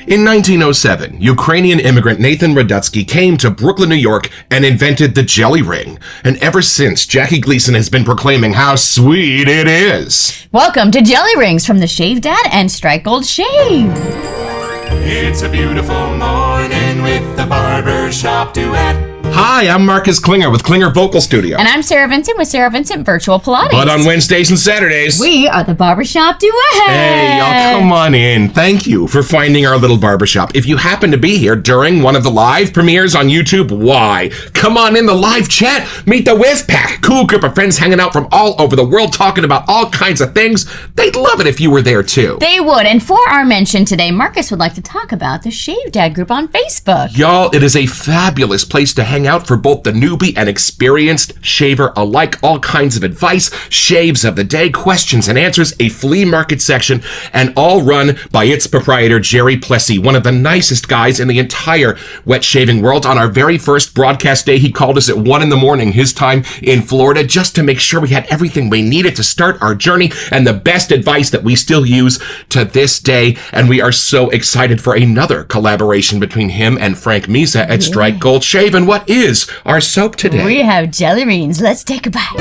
In 1907, Ukrainian immigrant Nathan Radutsky came to Brooklyn, New York, and invented the jelly ring. And ever since, Jackie Gleason has been proclaiming how sweet it is. Welcome to Jelly Rings from the ShaveDad and Strike Gold Shave. It's a beautiful morning with the Barbershop Duet. Hi, I'm Marcus Klinger with Klinger Vocal Studio. And I'm Sarah Vincent with Sarah Vincent Virtual Pilates. But on Wednesdays and Saturdays, we are the Barbershop Duet. Hey, y'all, come on in. Thank you for finding our little barbershop. If you happen to be here during one of the live premieres on YouTube, why? Come on in the live chat. Meet the Whiz Pack. Cool group of friends hanging out from all over the world talking about all kinds of things. They'd love it if you were there too. They would. And for our mention today, Marcus would like to talk about the ShaveDad group on Facebook. Y'all, it is a fabulous place to hang out for both the newbie and experienced shaver alike. All kinds of advice, shaves of the day, questions and answers, a flea market section, and all run by its proprietor, Jerry Plessy, one of the nicest guys in the entire wet shaving world. On our very first broadcast day, he called us at 1 a.m, his time in Florida, just to make sure we had everything we needed to start our journey, and the best advice that we still use to this day. And we are so excited for another collaboration between him and Frank Misa at Strike Gold Shave. And what is our soap today? We have jelly rings. Let's take a bite.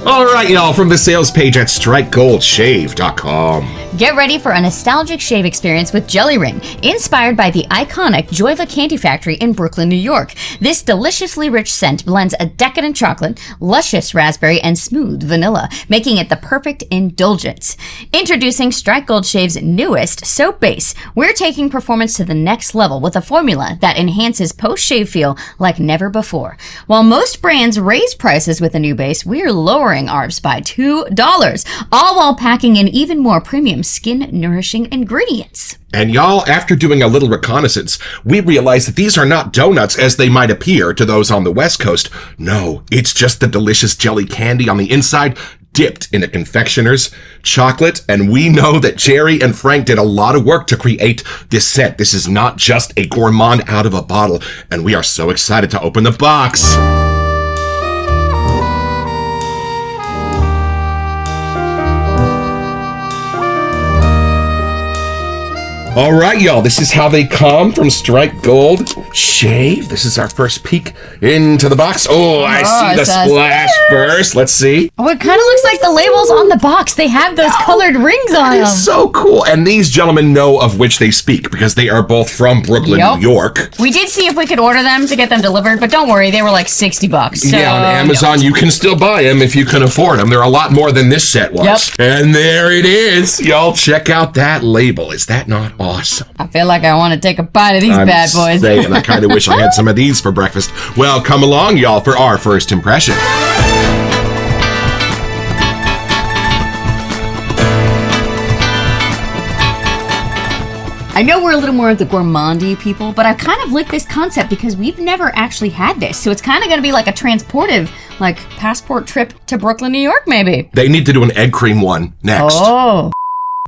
All right, y'all, from the sales page at strikegoldshave.com. Get ready for a nostalgic shave experience with Jelly Ring, inspired by the iconic Joyva Candy Factory in Brooklyn, New York. This deliciously rich scent blends a decadent chocolate, luscious raspberry, and smooth vanilla, making it the perfect indulgence. Introducing Strike Gold Shave's newest soap base. We're taking performance to the next level with a formula that enhances post-shave feel like never before. While most brands raise prices with a new base, we're lowering ours by $2, all while packing in even more premium skin-nourishing ingredients. And y'all, after doing a little reconnaissance, we realized that these are not donuts as they might appear to those on the West Coast. No, it's just the delicious jelly candy on the inside, dipped in a confectioner's chocolate. And we know that Jerry and Frank did a lot of work to create this set. This is not just a gourmand out of a bottle. And we are so excited to open the box. All right, y'all, this is how they come from Strike Gold Shave. This is our first peek into the box. Oh, I see the splash first. Let's see. Oh, it kind of looks like the labels on the box. They have those colored rings on them. It's so cool. And these gentlemen know of which they speak because they are both from Brooklyn, New York. We did see if we could order them to get them delivered, but don't worry, they were like $60. So, yeah, on Amazon, you can still buy them if you can afford them. They're a lot more than this set was. Yep. And there it is. Y'all, check out that label. Is that not awesome? I feel like I want to take a bite of these bad boys. And I kind of wish I had some of these for breakfast. Well, come along, y'all, for our first impression. I know we're a little more of the gourmandy people, but I kind of like this concept because we've never actually had this. So it's kind of going to be like a transportive, like passport trip to Brooklyn, New York, maybe. They need to do an egg cream one next. Oh.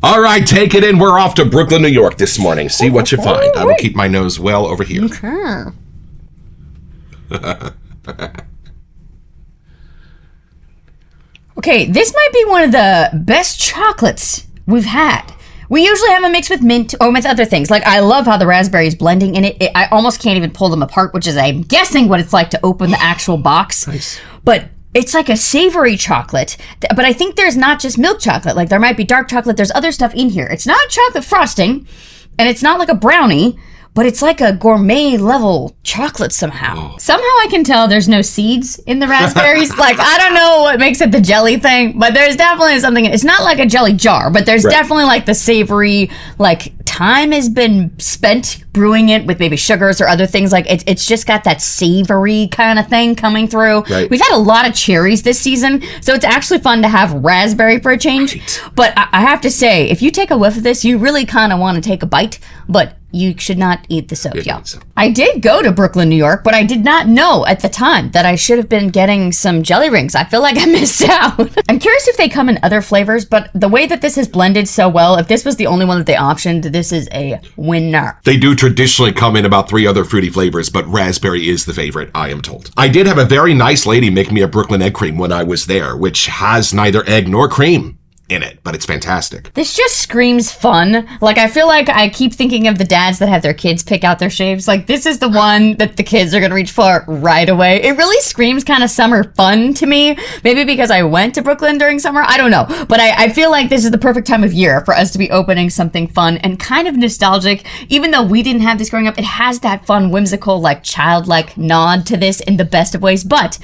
All right, take it in. We're off to Brooklyn, New York this morning. See what you find. I will keep my nose well over here. Okay. Okay, this might be one of the best chocolates we've had. We usually have a mix with mint or with other things. Like, I love how the raspberry is blending in it. I almost can't even pull them apart, which is, I'm guessing, what it's like to open the actual box. Nice. But it's like a savory chocolate, but I think there's not just milk chocolate. Like, there might be dark chocolate. There's other stuff in here. It's not chocolate frosting, and it's not like a brownie, but it's like a gourmet level chocolate somehow. Somehow I can tell there's no seeds in the raspberries. Like, I don't know what makes it the jelly thing, but there's definitely something. It's not like a jelly jar, but there's definitely like the savory, like time has been spent brewing it with maybe sugars or other things. Like, it's just got that savory kind of thing coming through. Right. We've had a lot of cherries this season, so it's actually fun to have raspberry for a change. Right. But I have to say, if you take a whiff of this, you really kind of want to take a bite, but you should not eat the soap, y'all. I did go to Brooklyn, New York, but I did not know at the time that I should have been getting some jelly rings. I feel like I missed out. I'm curious if they come in other flavors, but the way that this is blended so well, if this was the only one that they optioned, this is a winner. They do traditionally come in about 3 other fruity flavors, but raspberry is the favorite, I am told. I did have a very nice lady make me a Brooklyn egg cream when I was there, which has neither egg nor cream in it, but it's fantastic. This just screams fun. Like, I feel like I keep thinking of the dads that have their kids pick out their shaves. Like, this is the one that the kids are going to reach for right away. It really screams kind of summer fun to me. Maybe because I went to Brooklyn during summer. I don't know. But I feel like this is the perfect time of year for us to be opening something fun and kind of nostalgic. Even though we didn't have this growing up, it has that fun, whimsical, like, childlike nod to this in the best of ways. But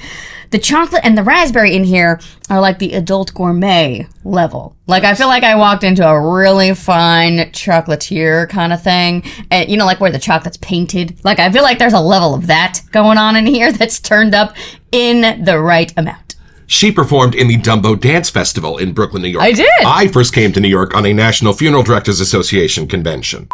the chocolate and the raspberry in here are like the adult gourmet level. Like, I feel like I walked into a really fine chocolatier kind of thing. And, you know, like where the chocolate's painted. Like, I feel like there's a level of that going on in here that's turned up in the right amount. She performed in the Dumbo Dance Festival in Brooklyn, New York. I did. I first came to New York on a National Funeral Directors Association convention.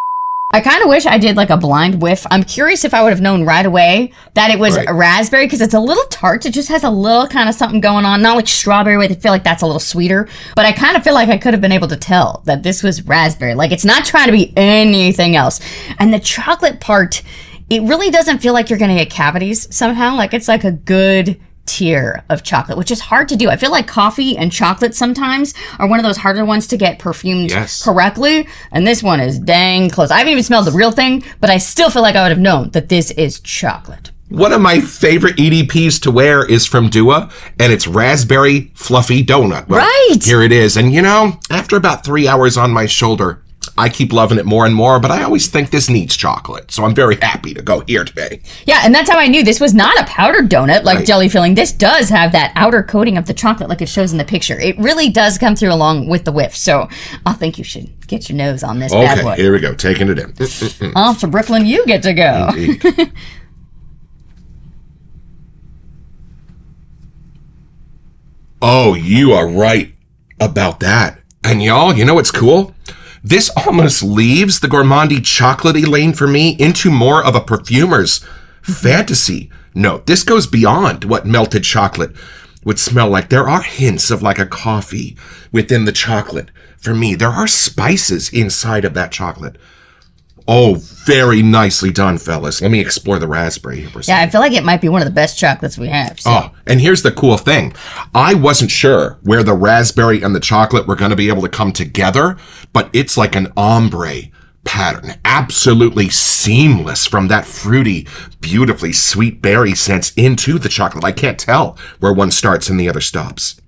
I kind of wish I did like a blind whiff. I'm curious if I would have known right away that it was raspberry, because it's a little tart. It just has a little kind of something going on. Not like strawberry, I feel like that's a little sweeter. But I kind of feel like I could have been able to tell that this was raspberry. Like, it's not trying to be anything else. And the chocolate part, it really doesn't feel like you're going to get cavities somehow. Like, it's like a good tier of chocolate, which is hard to do. I feel like coffee and chocolate sometimes are one of those harder ones to get perfumed correctly, and this one is dang close. I haven't even smelled the real thing, but I still feel like I would have known that this is chocolate. One of my favorite EDPs to wear is from Dua, and it's raspberry fluffy donut. Well, right! Here it is, and you know, after about 3 hours on my shoulder, I keep loving it more and more, but I always think this needs chocolate, so I'm very happy to go here today. Yeah, and that's how I knew this was not a powdered donut like jelly filling. This does have that outer coating of the chocolate like it shows in the picture. It really does come through along with the whiff, so I think you should get your nose on this bad boy. Okay, here we go, taking it in. Off to Brooklyn you get to go. Indeed. Oh, you are right about that. And y'all, you know what's cool? This almost leaves the gourmandy chocolatey lane for me into more of a perfumer's fantasy. No, this goes beyond what melted chocolate would smell like. There are hints of like a coffee within the chocolate. For me, there are spices inside of that chocolate. Oh, very nicely done, fellas. Let me explore the raspberry here for a second. Yeah, I feel like it might be one of the best chocolates we have. So. Oh, and here's the cool thing. I wasn't sure where the raspberry and the chocolate were going to be able to come together, but it's like an ombre pattern. Absolutely seamless from that fruity, beautifully sweet berry scents into the chocolate. I can't tell where one starts and the other stops.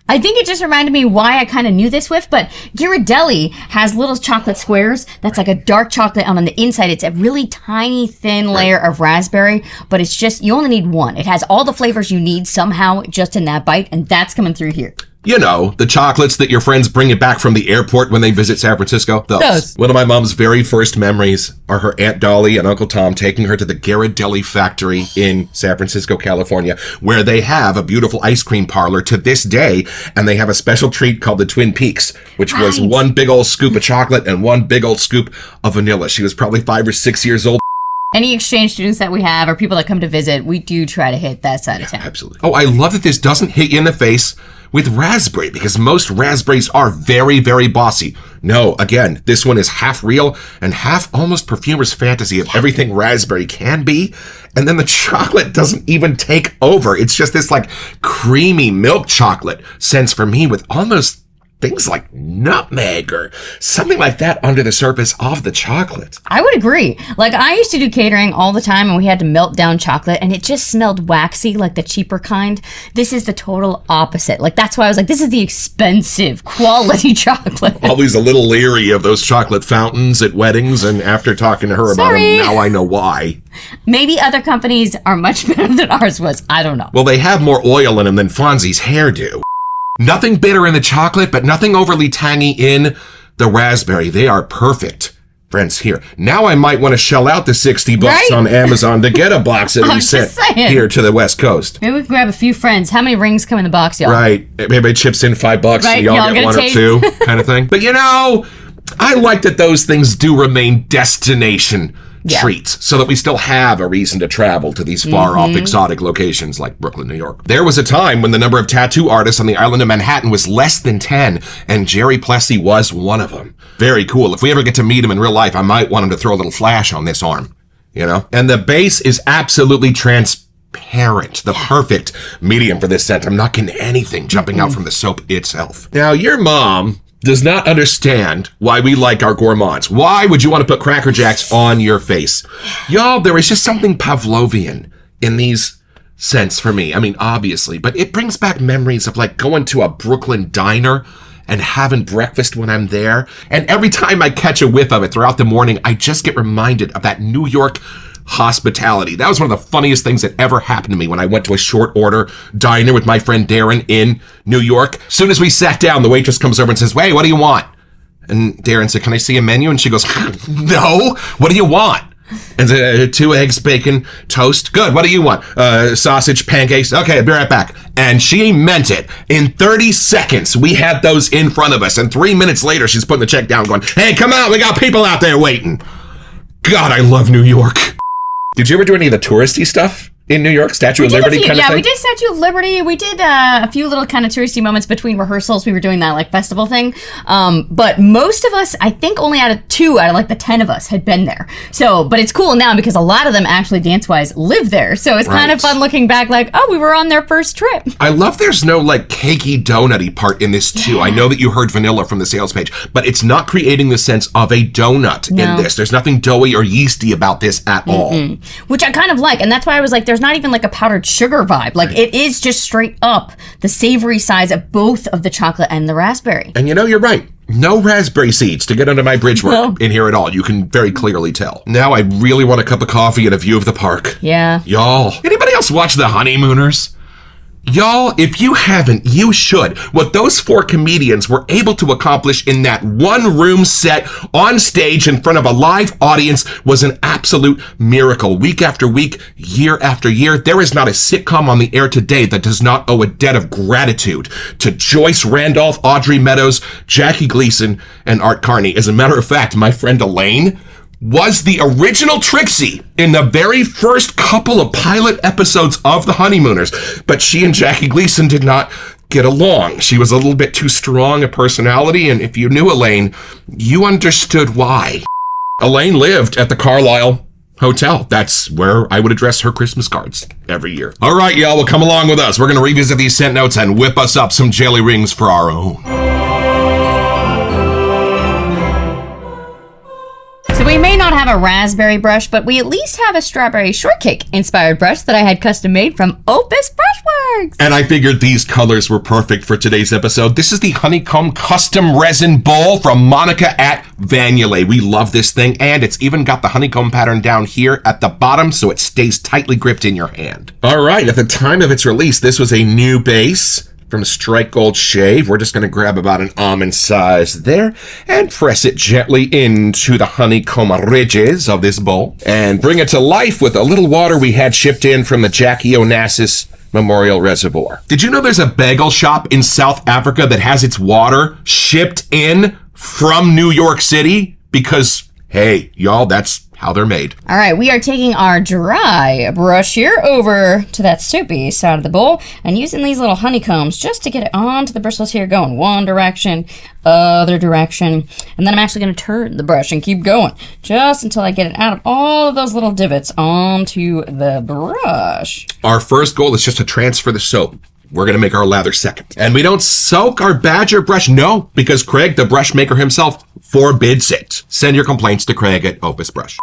I think it just reminded me why I kind of knew this whiff, but Ghirardelli has little chocolate squares that's like a dark chocolate, and on the inside it's a really tiny thin layer of raspberry, but it's just, you only need one. It has all the flavors you need somehow just in that bite, and that's coming through here. You know, the chocolates that your friends bring you back from the airport when they visit San Francisco. Those. One of my mom's very first memories are her Aunt Dolly and Uncle Tom taking her to the Ghirardelli factory in San Francisco, California, where they have a beautiful ice cream parlor to this day, and they have a special treat called the Twin Peaks, which was one big old scoop of chocolate and one big old scoop of vanilla. She was probably 5 or 6 years old. Any exchange students that we have or people that come to visit, we do try to hit that side of town. Absolutely. Oh, I love that this doesn't hit you in the face with raspberry, because most raspberries are very, very bossy. No, again, this one is half real and half almost perfumer's fantasy of everything raspberry can be. And then the chocolate doesn't even take over. It's just this like creamy milk chocolate sense for me with almost things like nutmeg or something like that under the surface of the chocolate. I would agree. Like, I used to do catering all the time, and we had to melt down chocolate, and it just smelled waxy, like the cheaper kind. This is the total opposite. Like, that's why I was like, this is the expensive quality chocolate. Always a little leery of those chocolate fountains at weddings, and after talking to her about them, now I know why. Maybe other companies are much better than ours was. I don't know. Well, they have more oil in them than Fonzie's hairdo. Nothing bitter in the chocolate, but nothing overly tangy in the raspberry. They are perfect. Friends, here. Now I might want to shell out the $60 on Amazon to get a box that we sent here to the West Coast. Maybe we can grab a few friends. How many rings come in the box, y'all? Right. Maybe it chips in $5 so y'all get one or two kind of thing. But you know, I like that those things do remain destination treats so that we still have a reason to travel to these far-off exotic locations like Brooklyn, New York. There was a time when the number of tattoo artists on the island of Manhattan was less than 10, and Jerry Plessy was one of them. Very cool. If we ever get to meet him in real life, I might want him to throw a little flash on this arm, you know? And the base is absolutely transparent, the perfect medium for this scent. I'm not getting anything jumping out from the soap itself. Now, your mom does not understand why we like our gourmands. Why would you want to put Cracker Jacks on your face? Y'all, there is just something Pavlovian in these scents for me. I mean, obviously, but it brings back memories of like going to a Brooklyn diner and having breakfast when I'm there. And every time I catch a whiff of it throughout the morning, I just get reminded of that New York hospitality. That was one of the funniest things that ever happened to me when I went to a short order diner with my friend Darren in New York. As soon as we sat down, the waitress comes over and says, "Hey, what do you want?" And Darren said, "Can I see a menu?" And she goes, "No, what do you want?" And 2 eggs, bacon, toast. Good, what do you want? Sausage, pancakes. Okay, I'll be right back. And she meant it. In 30 seconds, we had those in front of us. And 3 minutes later, she's putting the check down going, "Hey, come out, we got people out there waiting." God, I love New York. Did you ever do any of the touristy stuff in New York? Statue of Liberty kind of thing? Yeah, we did Statue of Liberty. We did a few little kind of touristy moments between rehearsals. We were doing that like festival thing. But most of us, I think only out of like the 10 of us had been there. So, but it's cool now because a lot of them actually dance-wise live there. So it's kind of fun looking back like, oh, we were on their first trip. I love there's no like cakey donutty part in this too. I know that you heard vanilla from the sales page, but it's not creating the sense of a donut in this. There's nothing doughy or yeasty about this at all. Which I kind of like. And that's why I was like, there's not even like a powdered sugar vibe. Like it is just straight up the savory sides of both of the chocolate and the raspberry. And you know, you're right. No raspberry seeds to get under my bridge work in here at all. You can very clearly tell. Now I really want a cup of coffee and a view of the park. Yeah. Y'all, anybody else watch The Honeymooners? Y'all, if you haven't, you should. What those 4 comedians were able to accomplish in that one room set on stage in front of a live audience was an absolute miracle. Week after week, year after year, there is not a sitcom on the air today that does not owe a debt of gratitude to Joyce Randolph, Audrey Meadows, Jackie Gleason, and Art Carney. As a matter of fact, my friend Elaine was the original Trixie in the very first couple of pilot episodes of The Honeymooners, but she and Jackie Gleason did not get along. She was a little bit too strong a personality, and if you knew Elaine, you understood why. Elaine lived at the Carlisle Hotel. That's where I would address her Christmas cards every year. All right, y'all, well, come along with us. We're going to revisit these scent notes and whip us up some jelly rings for our own. We may not have a raspberry brush, but we at least have a strawberry shortcake inspired brush that I had custom made from Opus Brushworks. And I figured these colors were perfect for today's episode. This is the Honeycomb Custom Resin Bowl from Monica at Vanulay. We love this thing, and it's even got the honeycomb pattern down here at the bottom so it stays tightly gripped in your hand. All right, at the time of its release, this was a new base from Strike Gold Shave. We're just going to grab about an almond size there and press it gently into the honeycomb ridges of this bowl and bring it to life with a little water we had shipped in from the Jackie Onassis Memorial Reservoir. Did you know there's a bagel shop in South Africa that has its water shipped in from New York City? Because, hey, y'all, that's how they're made. All right, we are taking our dry brush here over to that soapy side of the bowl and using these little honeycombs just to get it onto the bristles here, going one direction, other direction. And then I'm actually going to turn the brush and keep going just until I get it out of all of those little divots onto the brush. Our first goal is just to transfer the soap. We're going to make our lather second. And we don't soak our badger brush, no, because Craig, the brush maker himself, forbids it. Send your complaints to Craig at Opus Brush.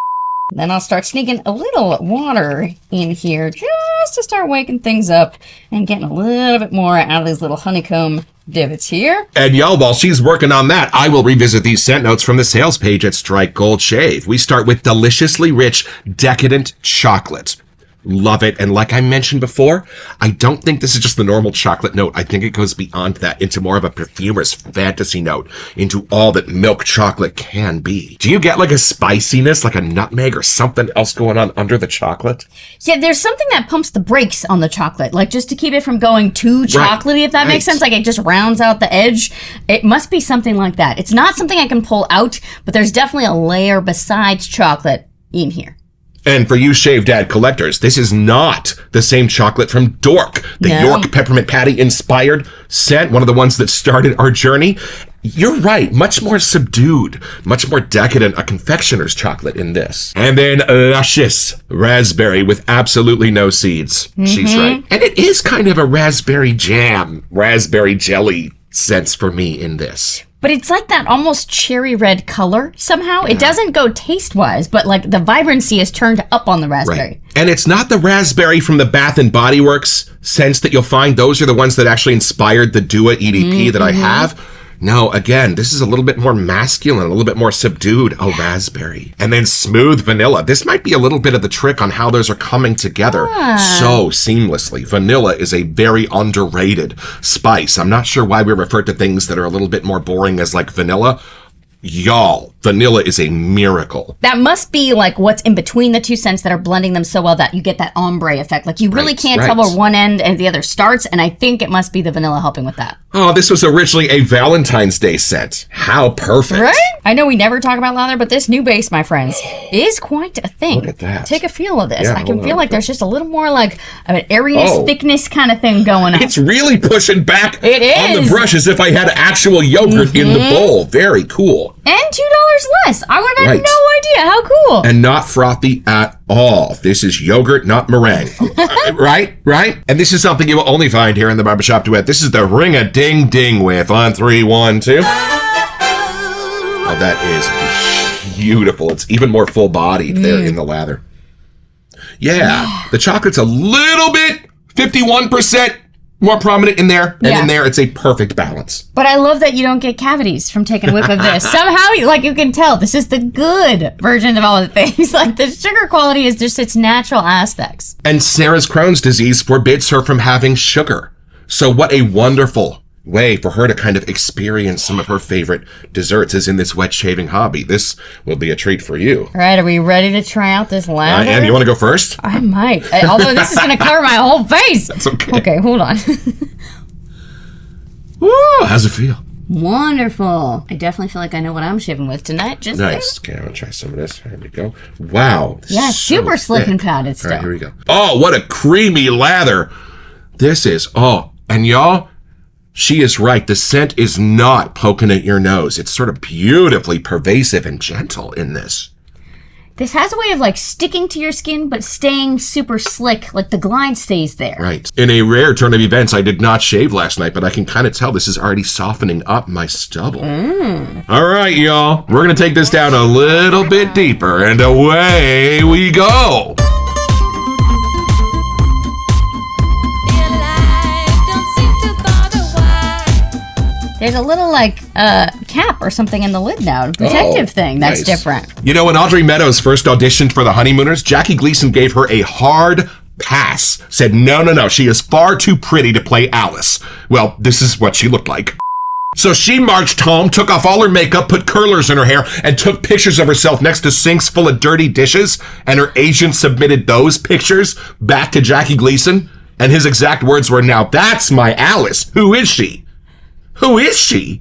Then I'll start sneaking a little water in here just to start waking things up and getting a little bit more out of these little honeycomb divots here. And y'all, while she's working on that, I will revisit these scent notes from the sales page at Strike Gold Shave. We start with deliciously rich, decadent chocolate. Love it. And like I mentioned before, I don't think this is just the normal chocolate note. I think it goes beyond that into more of a perfumer's fantasy note, into all that milk chocolate can be. Do you get like a spiciness, like a nutmeg or something else going on under the chocolate? Yeah, there's something that pumps the brakes on the chocolate, like just to keep it from going too chocolatey, if that makes sense. Like it just rounds out the edge. It must be something like that. It's not something I can pull out, but there's definitely a layer besides chocolate in here. And for you ShaveDad collectors, this is not the same chocolate from Dork, the York Peppermint Patty inspired scent, one of the ones that started our journey. You're right, much more subdued, much more decadent, a confectioner's chocolate in this. And then luscious raspberry with absolutely no seeds. She's right. And it is kind of a raspberry jam, raspberry jelly sense for me in this. But it's like that almost cherry red color somehow. It doesn't go taste-wise, but like the vibrancy is turned up on the raspberry. Right. And it's not the raspberry from the Bath & Body Works scents that you'll find. Those are the ones that actually inspired the Duet EDP that I have. No, again, this is a little bit more masculine, a little bit more subdued. Oh, raspberry. And then smooth vanilla. This might be a little bit of the trick on how those are coming together so seamlessly. Vanilla is a very underrated spice. I'm not sure why we refer to things that are a little bit more boring as like vanilla. Y'all, vanilla is a miracle. That must be like what's in between the two scents that are blending them so well that you get that ombre effect. Like you really can't tell where one end and the other starts, and I think it must be the vanilla helping with that. Oh, this was originally a Valentine's Day scent. How perfect. Right? I know we never talk about lather, but this new base, my friends, is quite a thing. Look at that. Take a feel of this. Yeah, I can feel like there's just a little more like an airiness, thickness kind of thing going on. It's really pushing back It is. on the brush as if I had actual yogurt in the bowl. Very cool. And $2 less. I would have had no idea. How cool. And not frothy at all. This is yogurt, not meringue. Right? And this is something you will only find here in the Barbershop Duet. This is the ring-a-ding-ding with on 3, 1, 2. Oh, that is beautiful. It's even more full-bodied there in the lather. Yeah, the chocolate's a little bit, 51% more prominent in there, and in there it's a perfect balance. But I love that you don't get cavities from taking a whiff of this. Somehow, you can tell this is the good version of all the things. Like the sugar quality is just its natural aspects. And Sarah's Crohn's disease forbids her from having sugar. So what a wonderful way for her to kind of experience some of her favorite desserts is in this wet shaving hobby. This will be a treat for you. All right, are we ready to try out this lather? I am. You want to go first? I might. Although this is going to cover my whole face. That's okay. Okay, hold on. Woo, how's it feel? Wonderful. I definitely feel like I know what I'm shaving with tonight. Just nice. Okay, I'm going to try some of this. Here we go. Wow. Yeah, super slick and padded stuff. All right, here we go. Oh, what a creamy lather. This is, and y'all, she is right. The scent is not poking at your nose. It's sort of beautifully pervasive and gentle in this. This has a way of like sticking to your skin, but staying super slick. Like the glide stays there. Right. In a rare turn of events, I did not shave last night, but I can kind of tell this is already softening up my stubble. All right, y'all. We're going to take this down a little bit deeper, and away we go. There's a little cap or something in the lid now, a protective thing. That's different. You know, when Audrey Meadows first auditioned for the Honeymooners, Jackie Gleason gave her a hard pass. Said, no, she is far too pretty to play Alice. Well, this is what she looked like. So she marched home, took off all her makeup, put curlers in her hair, and took pictures of herself next to sinks full of dirty dishes. And her agent submitted those pictures back to Jackie Gleason. And his exact words were, "Now that's my Alice. Who is she? Who is she?"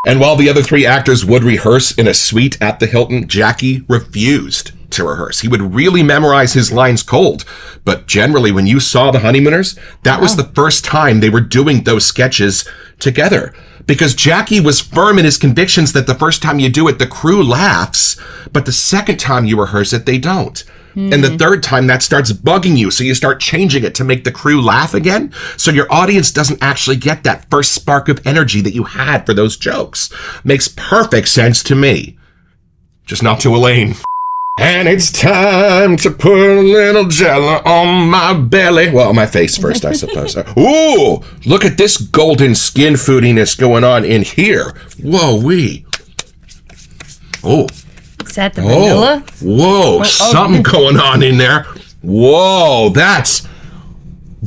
And while the other 3 actors would rehearse in a suite at the Hilton, Jackie refused to rehearse. He would really memorize his lines cold. But generally, when you saw the Honeymooners, that was the first time they were doing those sketches together. Because Jackie was firm in his convictions that the first time you do it, the crew laughs, but the second time you rehearse it, they don't. And the third time, that starts bugging you, so you start changing it to make the crew laugh again, so your audience doesn't actually get that first spark of energy that you had for those jokes. Makes perfect sense to me. Just not to Elaine. And it's time to put a little jello on my belly. Well, on my face first, I suppose. Ooh, look at this golden skin foodiness going on in here. Whoa-wee. Oh. Is that the vanilla? Whoa, something going on in there. Whoa, that's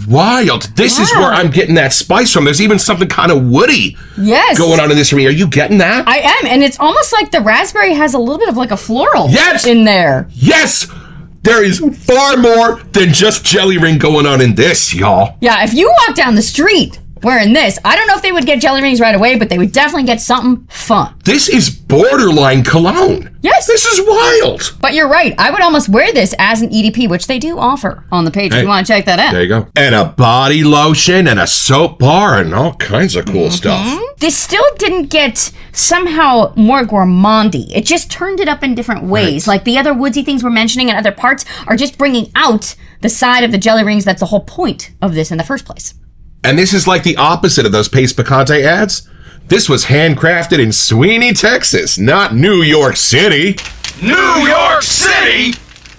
wild. This is where I'm getting that spice from. There's even something kind of woody going on in this for me. Are you getting that? I am, and it's almost like the raspberry has a little bit of like a floral in there. Yes! There is far more than just jelly ring going on in this, y'all. Yeah, if you walk down the street wearing this. I don't know if they would get jelly rings right away, but they would definitely get something fun. This is borderline cologne. Yes. This is wild. But you're right. I would almost wear this as an EDP, which they do offer on the page if you want to check that out. There you go. And a body lotion and a soap bar and all kinds of cool stuff. This still didn't get somehow more gourmandy. It just turned it up in different ways. Like the other woodsy things we're mentioning in other parts are just bringing out the side of the jelly rings. That's the whole point of this in the first place. And this is like the opposite of those Pace Picante ads. This was handcrafted in Sweeney, Texas, not New York City. New York City?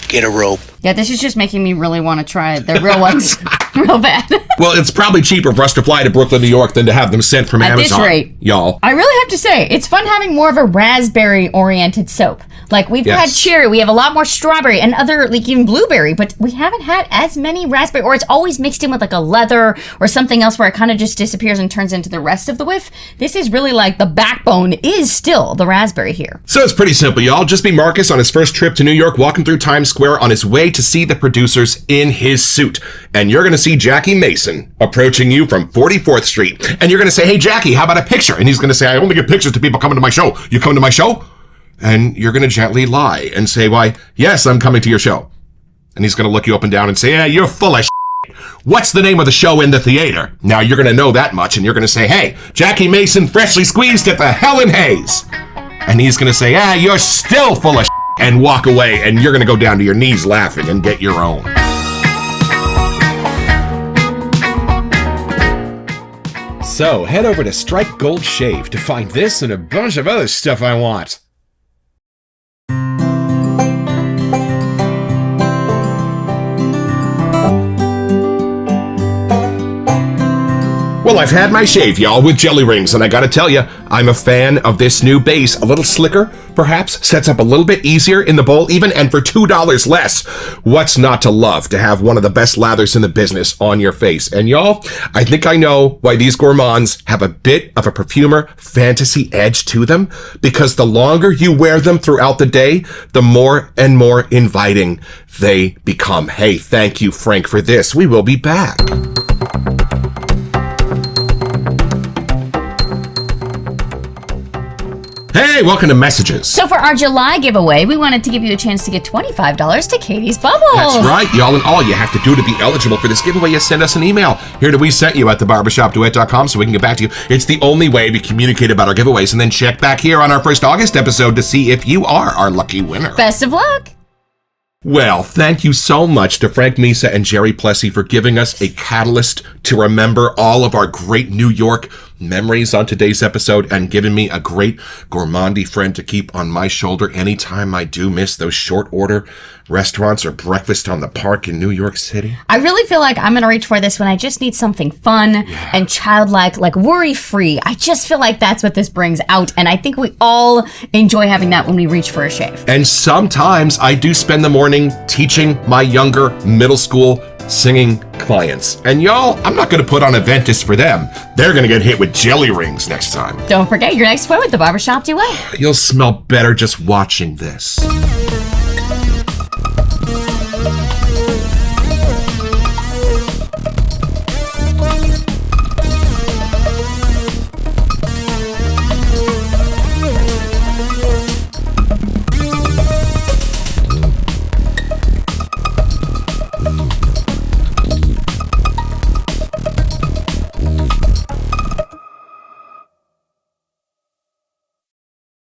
Get a rope. Yeah, this is just making me really want to try the real ones real bad. Well, it's probably cheaper for us to fly to Brooklyn, New York than to have them sent from Amazon. At this rate. Y'all. I really have to say, it's fun having more of a raspberry-oriented soap. Like, we've had cherry, we have a lot more strawberry, and other, like, even blueberry, but we haven't had as many raspberry, or it's always mixed in with, like, a leather or something else where it kind of just disappears and turns into the rest of the whiff. This is really like the backbone is still the raspberry here. So it's pretty simple, y'all. Just be Marcus on his first trip to New York, walking through Times Square on his way to see the producers in his suit. And you're going to see Jackie Mason approaching you from 44th Street. And you're going to say, hey, Jackie, how about a picture? And he's going to say, I only give pictures to people coming to my show. You coming to my show? And you're going to gently lie and say, why, yes, I'm coming to your show. And he's going to look you up and down and say, yeah, you're full of shit. What's the name of the show in the theater? Now you're going to know that much. And you're going to say, hey, Jackie Mason freshly squeezed at the Helen Hayes. And he's going to say, you're still full of shit. And walk away. And you're going to go down to your knees laughing and get your own. So head over to Stripe Gold Shave to find this and a bunch of other stuff I want. Well, I've had my shave, y'all, with jelly rings, and I gotta tell you, I'm a fan of this new base. A little slicker, perhaps, sets up a little bit easier in the bowl even, and for $2 less. What's not to love to have one of the best lathers in the business on your face? And y'all, I think I know why these gourmands have a bit of a perfumer fantasy edge to them, because the longer you wear them throughout the day, the more and more inviting they become. Hey, thank you, Frank, for this. We will be back. Hey, welcome to Messages. So for our July giveaway, we wanted to give you a chance to get $25 to Katie's Bubbles. That's right, y'all, and all you have to do to be eligible for this giveaway is send us an email here to we sent you at thebarbershopduet.com so we can get back to you. It's the only way we communicate about our giveaways, and then check back here on our first August episode to see if you are our lucky winner. Best of luck. Well, thank you so much to Frank Misa and Jerry Plessy for giving us a catalyst to remember all of our great New York memories on today's episode and giving me a great gourmandy friend to keep on my shoulder anytime I do miss those short order restaurants or breakfast on the park in New York City. I really feel like I'm going to reach for this when I just need something fun and childlike, like worry-free. I just feel like that's what this brings out, and I think we all enjoy having that when we reach for a shave. And sometimes I do spend the morning teaching my younger middle school singing clients. And y'all, I'm not going to put on Aventus for them. They're going to get hit with jelly rings next time. Don't forget your next one with the Barbershop Duet. You'll smell better just watching this.